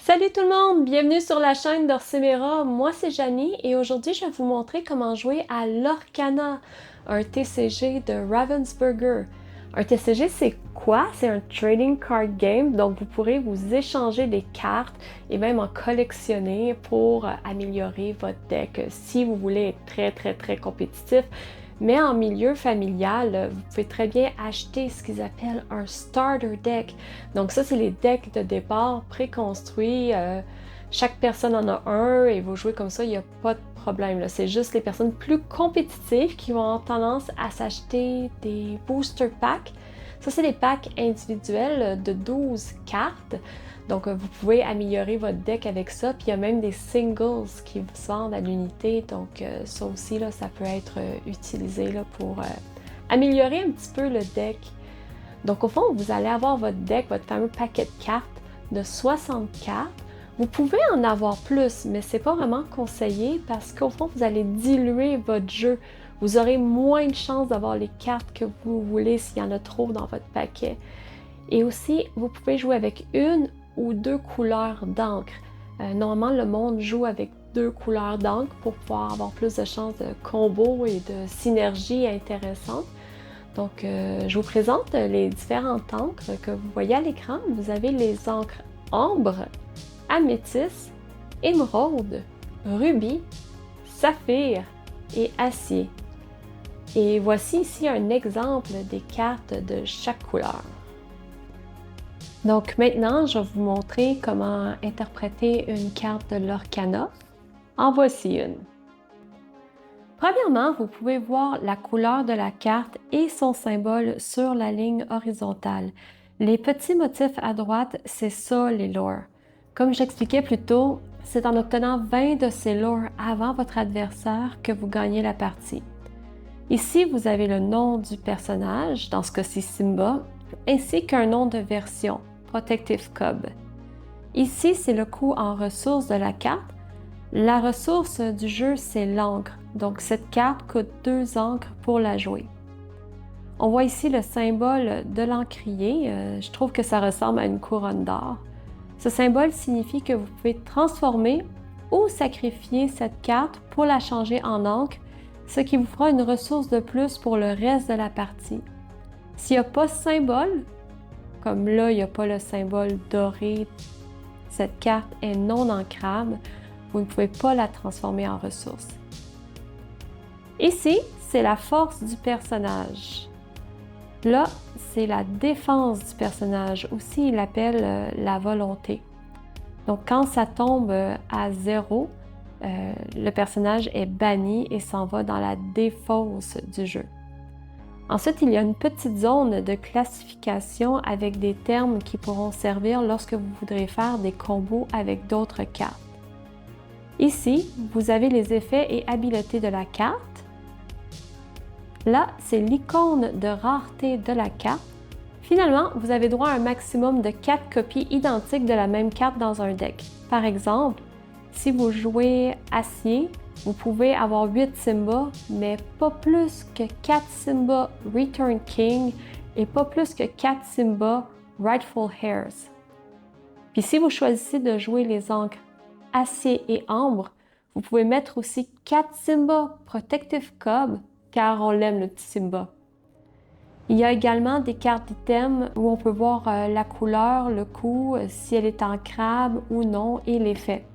Salut tout le monde, bienvenue sur la chaîne d'Orsemera. Moi c'est Janie et aujourd'hui je vais vous montrer comment jouer à l'Orcana, un TCG de Ravensburger. Un TCG c'est quoi? C'est un trading card game, donc vous pourrez vous échanger des cartes et même en collectionner pour améliorer votre deck si vous voulez être très compétitif. Mais en milieu familial, vous pouvez très bien acheter ce qu'ils appellent un starter deck. Donc ça, c'est les decks de départ préconstruits. Chaque personne en a un et vous jouez comme ça, il n'y a pas de problème. C'est juste les personnes plus compétitives qui vont avoir tendance à s'acheter des booster packs. Ça, c'est des packs individuels de 12 cartes. Donc, vous pouvez améliorer votre deck avec ça. Puis, il y a même des singles qui se vendent à l'unité. Donc, ça aussi, là, ça peut être utilisé là, pour améliorer un petit peu le deck. Donc, au fond, vous allez avoir votre deck, votre fameux paquet de cartes de 60 cartes. Vous pouvez en avoir plus, mais c'est pas vraiment conseillé parce qu'au fond, vous allez diluer votre jeu. Vous aurez moins de chances d'avoir les cartes que vous voulez s'il y en a trop dans votre paquet. Et aussi, vous pouvez jouer avec une ou deux couleurs d'encre. Normalement, le monde joue avec 2 couleurs d'encre pour pouvoir avoir plus de chances de combo et de synergie intéressante. Donc, je vous présente les différentes encres que vous voyez à l'écran. Vous avez les encres ambre, améthyste, émeraude, rubis, saphir et acier. Et voici ici un exemple des cartes de chaque couleur. Donc maintenant, je vais vous montrer comment interpréter une carte de l'Orcana. En voici une. Premièrement, vous pouvez voir la couleur de la carte et son symbole sur la ligne horizontale. Les petits motifs à droite, c'est ça les lures. Comme j'expliquais plus tôt, c'est en obtenant 20 de ces lures avant votre adversaire que vous gagnez la partie. Ici, vous avez le nom du personnage, dans ce cas-ci Simba, ainsi qu'un nom de version, Protective Cub. Ici, c'est le coût en ressources de la carte. La ressource du jeu, c'est l'encre. Donc, cette carte coûte 2 encres pour la jouer. On voit ici le symbole de l'encrier. Je trouve que ça ressemble à une couronne d'or. Ce symbole signifie que vous pouvez transformer ou sacrifier cette carte pour la changer en encre, ce qui vous fera une ressource de plus pour le reste de la partie. S'il n'y a pas ce symbole, comme là, il n'y a pas le symbole doré, cette carte est non ancrable, vous ne pouvez pas la transformer en ressource. Ici, c'est la force du personnage. Là, c'est la défense du personnage. Aussi, il l'appelle la volonté. Donc, quand ça tombe à 0, le personnage est banni et s'en va dans la défausse du jeu. Ensuite, il y a une petite zone de classification avec des termes qui pourront servir lorsque vous voudrez faire des combos avec d'autres cartes. Ici, vous avez les effets et habiletés de la carte. Là, c'est l'icône de rareté de la carte. Finalement, vous avez droit à un maximum de 4 copies identiques de la même carte dans un deck. Par exemple, si vous jouez Acier, vous pouvez avoir 8 Simba, mais pas plus que 4 Simba Return King et pas plus que 4 Simba Rightful Heirs. Puis si vous choisissez de jouer les encres Acier et Ambre, vous pouvez mettre aussi 4 Simba Protective Cub, car on l'aime le petit Simba. Il y a également des cartes d'items où on peut voir la couleur, le coût, si elle est en crabe ou non et l'effet.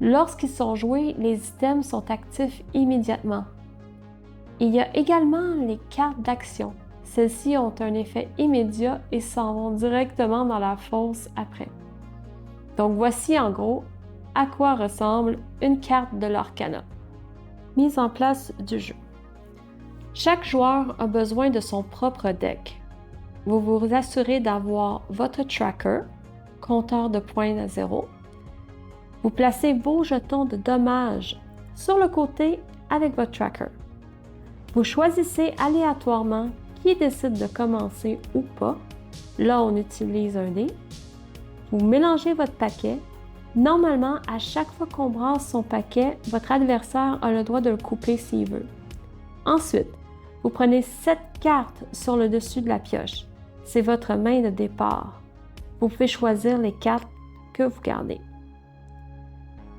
Lorsqu'ils sont joués, les items sont actifs immédiatement. Il y a également les cartes d'action. Celles-ci ont un effet immédiat et s'en vont directement dans la fosse après. Donc voici en gros à quoi ressemble une carte de l'Orcana. Mise en place du jeu. Chaque joueur a besoin de son propre deck. Vous vous assurez d'avoir votre tracker, compteur de points à 0. Vous placez vos jetons de dommages sur le côté avec votre tracker. Vous choisissez aléatoirement qui décide de commencer ou pas. Là, on utilise un dé. Vous mélangez votre paquet. Normalement, à chaque fois qu'on brasse son paquet, votre adversaire a le droit de le couper s'il veut. Ensuite, vous prenez 7 cartes sur le dessus de la pioche. C'est votre main de départ. Vous pouvez choisir les cartes que vous gardez.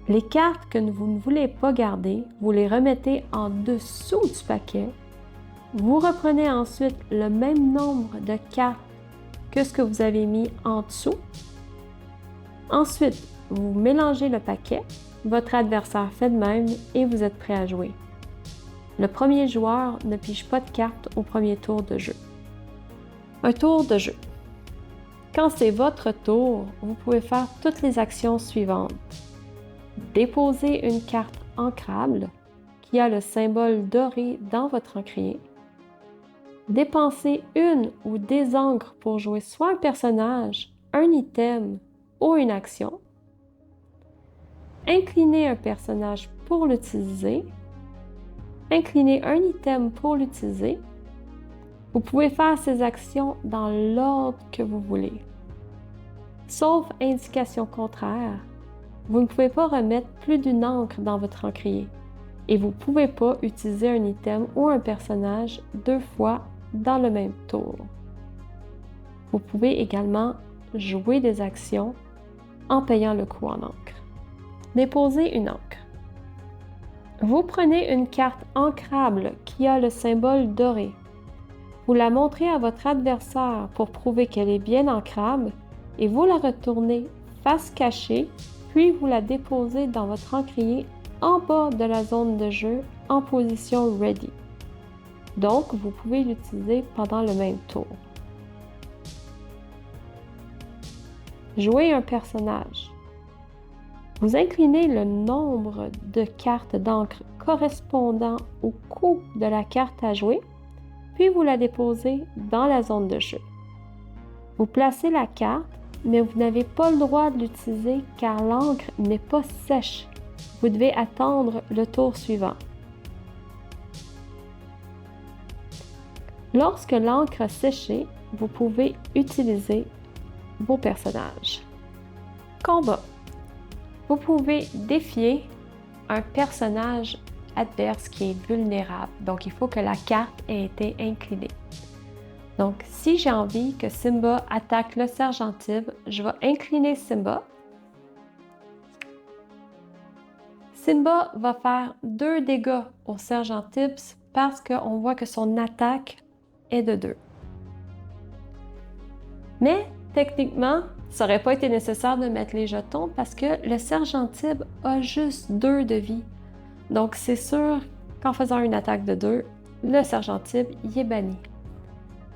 Les cartes que vous ne voulez pas garder, vous les remettez en dessous du paquet. Vous reprenez ensuite le même nombre de cartes que ce que vous avez mis en dessous. Ensuite, vous mélangez le paquet, votre adversaire fait de même et vous êtes prêt à jouer. Le premier joueur ne pige pas de cartes au premier tour de jeu. Un tour de jeu. Quand c'est votre tour, vous pouvez faire toutes les actions suivantes. Déposer une carte ancrable qui a le symbole doré dans votre encrier. Dépenser une ou des encres pour jouer soit un personnage, un item ou une action. Incliner un personnage pour l'utiliser. Incliner un item pour l'utiliser. Vous pouvez faire ces actions dans l'ordre que vous voulez. Sauf indication contraire, vous ne pouvez pas remettre plus d'une encre dans votre encrier et vous ne pouvez pas utiliser un item ou un personnage 2 fois dans le même tour. Vous pouvez également jouer des actions en payant le coût en encre. Déposer une encre. Vous prenez une carte ancrable qui a le symbole doré. Vous la montrez à votre adversaire pour prouver qu'elle est bien ancrable et vous la retournez face cachée, puis vous la déposez dans votre encrier en bas de la zone de jeu en position Ready. Donc, vous pouvez l'utiliser pendant le même tour. Jouer un personnage. Vous inclinez le nombre de cartes d'encre correspondant au coût de la carte à jouer, puis vous la déposez dans la zone de jeu. Vous placez la carte, mais vous n'avez pas le droit de l'utiliser car l'encre n'est pas sèche. Vous devez attendre le tour suivant. Lorsque l'encre a séché, vous pouvez utiliser vos personnages. Combat. Vous pouvez défier un personnage adverse qui est vulnérable. Donc, il faut que la carte ait été inclinée. Donc, si j'ai envie que Simba attaque le sergent Tib, je vais incliner Simba. Simba va faire 2 dégâts au sergent Tibbs parce qu'on voit que son attaque est de 2. Mais, techniquement, ça n'aurait pas été nécessaire de mettre les jetons parce que le sergent Tib a juste 2 de vie. Donc, c'est sûr qu'en faisant une attaque de 2, le sergent Tib y est banni.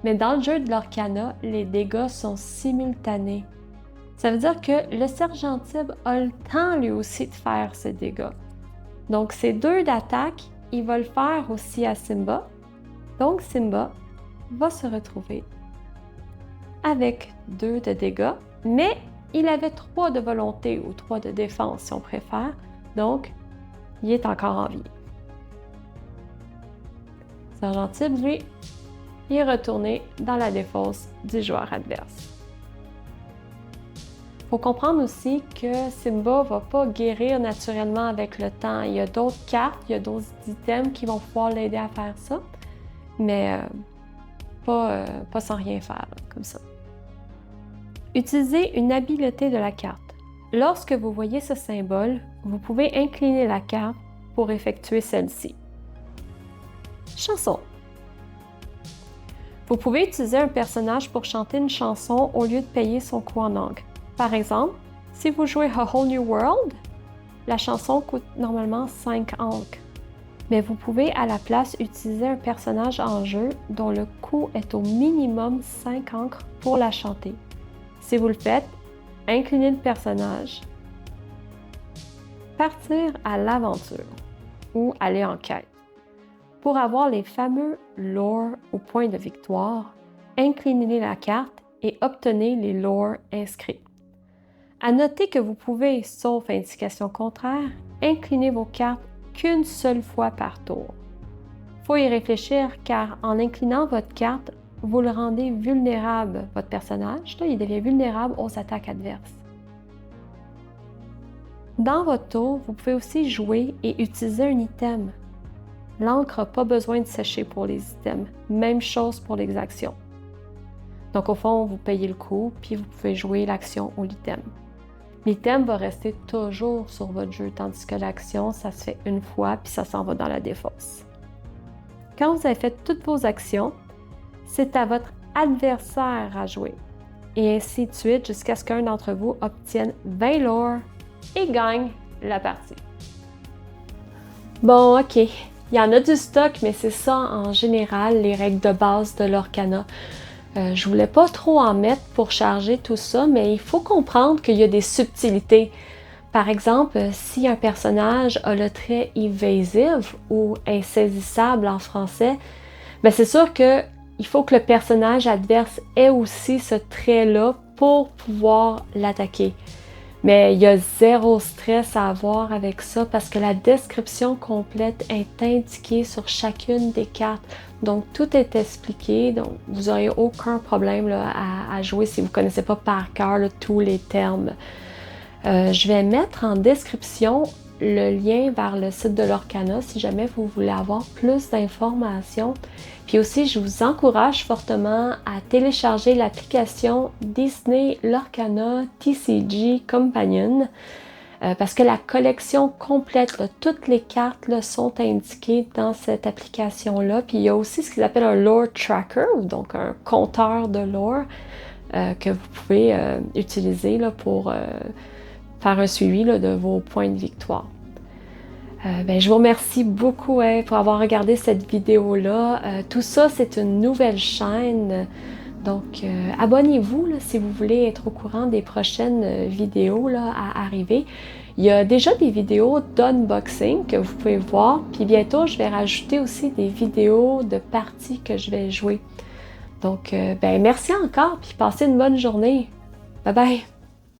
Mais dans le jeu de l'Orcana, les dégâts sont simultanés. Ça veut dire que le sergent Tib a le temps lui aussi de faire ses dégâts. Donc, ces 2 d'attaque, il va le faire aussi à Simba. Donc, Simba va se retrouver avec 2 de dégâts, mais il avait 3 de volonté ou 3 de défense si on préfère. Donc, il est encore en vie. Sergent Tib, lui, il est retourné dans la défausse du joueur adverse. Il faut comprendre aussi que Simba ne va pas guérir naturellement avec le temps. Il y a d'autres cartes, il y a d'autres items qui vont pouvoir l'aider à faire ça, mais pas sans rien faire, comme ça. Utilisez une habileté de la carte. Lorsque vous voyez ce symbole, vous pouvez incliner la carte pour effectuer celle-ci. Chanson. Vous pouvez utiliser un personnage pour chanter une chanson au lieu de payer son coût en encre. Par exemple, si vous jouez A Whole New World, la chanson coûte normalement 5 encres. Mais vous pouvez à la place utiliser un personnage en jeu dont le coût est au minimum 5 encres pour la chanter. Si vous le faites, inclinez le personnage, partir à l'aventure ou aller en quête. Pour avoir les fameux lore ou points de victoire, inclinez la carte et obtenez les lore inscrits. À noter que vous pouvez, sauf indication contraire, incliner vos cartes qu'une seule fois par tour. Il faut y réfléchir car en inclinant votre carte, vous le rendez vulnérable, votre personnage, là, il devient vulnérable aux attaques adverses. Dans votre tour, vous pouvez aussi jouer et utiliser un item. L'encre n'a pas besoin de sécher pour les items. Même chose pour les actions. Donc au fond, vous payez le coût, puis vous pouvez jouer l'action ou l'item. L'item va rester toujours sur votre jeu, tandis que l'action, ça se fait une fois, puis ça s'en va dans la défausse. Quand vous avez fait toutes vos actions, c'est à votre adversaire à jouer. Et ainsi de suite jusqu'à ce qu'un d'entre vous obtienne 20 lore et gagne la partie. Bon, ok, il y en a du stock, mais c'est ça en général les règles de base de l'Orcana. Je voulais pas trop en mettre pour charger tout ça, mais il faut comprendre qu'il y a des subtilités. Par exemple, si un personnage a le trait evasive ou insaisissable en français, ben c'est sûr que il faut que le personnage adverse ait aussi ce trait-là pour pouvoir l'attaquer. Mais il y a zéro stress à avoir avec ça parce que la description complète est indiquée sur chacune des cartes. Donc tout est expliqué, donc vous n'aurez aucun problème là, à jouer si vous ne connaissez pas par cœur là, tous les termes. Je vais mettre en description le lien vers le site de l'Orcana si jamais vous voulez avoir plus d'informations. Puis aussi, je vous encourage fortement à télécharger l'application Disney l'Orcana TCG Companion parce que la collection complète, là, toutes les cartes là, sont indiquées dans cette application-là. Puis il y a aussi ce qu'ils appellent un lore tracker, donc un compteur de lore que vous pouvez utiliser là, pour faire un suivi là, de vos points de victoire. Je vous remercie beaucoup pour avoir regardé cette vidéo-là. Tout ça, c'est une nouvelle chaîne. Donc, abonnez-vous là, si vous voulez être au courant des prochaines vidéos là, à arriver. Il y a déjà des vidéos d'unboxing que vous pouvez voir. Puis bientôt, je vais rajouter aussi des vidéos de parties que je vais jouer. Donc, merci encore, puis passez une bonne journée. Bye bye!